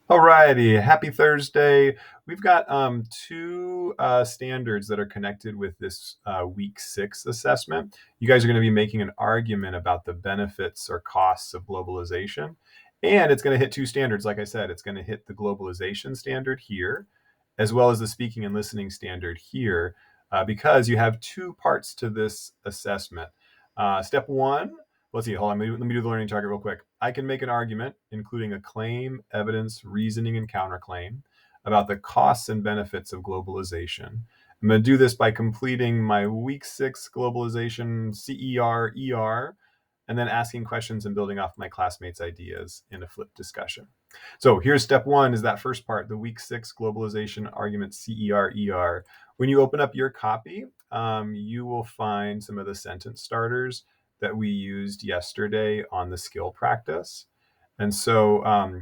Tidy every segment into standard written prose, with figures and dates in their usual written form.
Alrighty, happy Thursday. We've got two standards that are connected with this week 6 assessment. You guys are going to be making an argument about the benefits or costs of globalization. And it's going to hit two standards. Like I said, it's going to hit the globalization standard here, as well as the speaking and listening standard here, because you have two parts to this assessment. Step one, let's see, hold on, let me do the learning target real quick. I can make an argument, including a claim, evidence, reasoning, and counterclaim about the costs and benefits of globalization. I'm going to do this by completing my week 6 globalization CER, ER, and then asking questions and building off my classmates' ideas in a flipped discussion. So here's step one, is that first part, the week 6 globalization argument CER, ER. When you open up your copy, you will find some of the sentence starters that we used yesterday on the skill practice. And so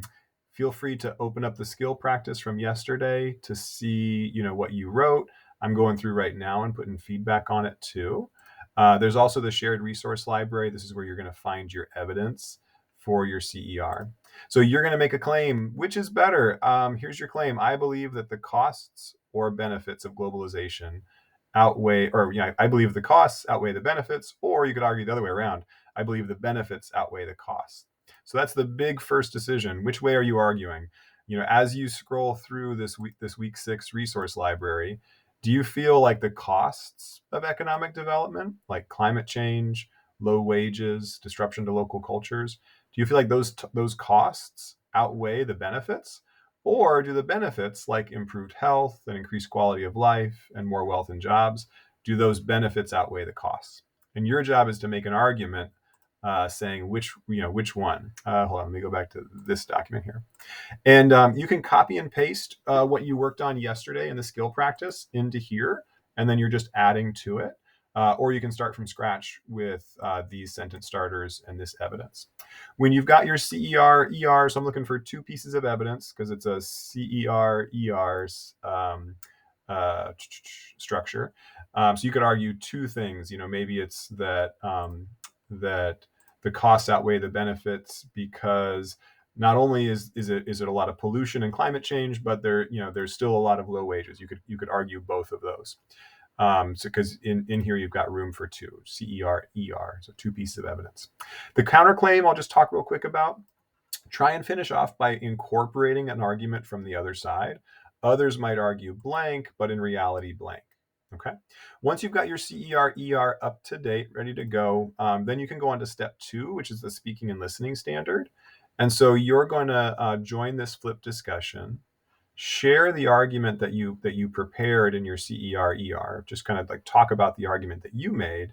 feel free to open up the skill practice from yesterday to see, what you wrote. I'm going through right now and putting feedback on it too. There's also the shared resource library. This is where you're going to find your evidence for your CER. So you're going to make a claim. Which is better? Here's your claim. I believe that the costs or benefits of globalization outweigh, or I believe the costs outweigh the benefits, or you could argue the other way around. I believe the benefits outweigh the costs. So that's the big first decision. Which way are you arguing? As you scroll through this week 6 resource library, do you feel like the costs of economic development, like climate change, low wages, disruption to local cultures, do you feel like those costs outweigh the benefits? Or do the benefits, like improved health and increased quality of life and more wealth and jobs, do those benefits outweigh the costs? And your job is to make an argument saying which one. Hold on, let me go back to this document here. And you can copy and paste what you worked on yesterday in the skill practice into here, and then you're just adding to it. Or you can start from scratch with these sentence starters and this evidence. When you've got your CER, ER, so I'm looking for two pieces of evidence because it's a CER, ER's structure. So you could argue two things. Maybe it's that that the costs outweigh the benefits because not only is it a lot of pollution and climate change, but there's still a lot of low wages. You could argue both of those. So because in here you've got room for two, CER, ER, so two pieces of evidence. The counterclaim I'll just talk real quick about. Try and finish off by incorporating an argument from the other side. Others might argue blank, but in reality blank. Okay. Once you've got your CER, ER up to date, ready to go, then you can go on to step 2, which is the speaking and listening standard. And so you're going to join this flip discussion, share the argument that you prepared in your CER, ER, just kind of like talk about the argument that you made,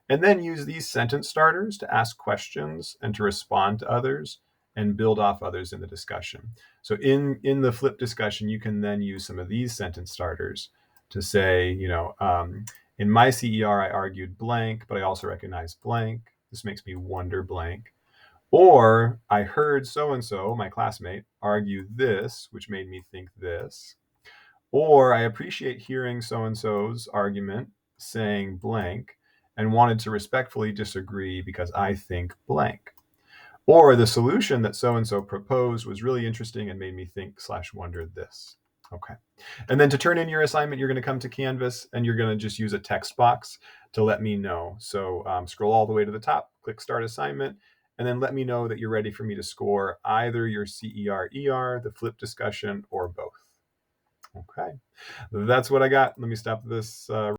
and then use these sentence starters to ask questions and to respond to others and build off others in the discussion. So in the flip discussion, you can then use some of these sentence starters to say, in my CER, I argued blank, but I also recognize blank. This makes me wonder blank. Or I heard so-and-so, my classmate, argue this, which made me think this. Or I appreciate hearing so-and-so's argument saying blank and wanted to respectfully disagree because I think blank. Or the solution that so-and-so proposed was really interesting and made me think/wonder this. Okay. And then to turn in your assignment, you're going to come to Canvas and you're going to just use a text box to let me know. So scroll all the way to the top, click Start Assignment, and then let me know that you're ready for me to score either your CER, ER, the flip discussion, or both. Okay. That's what I got. Let me stop this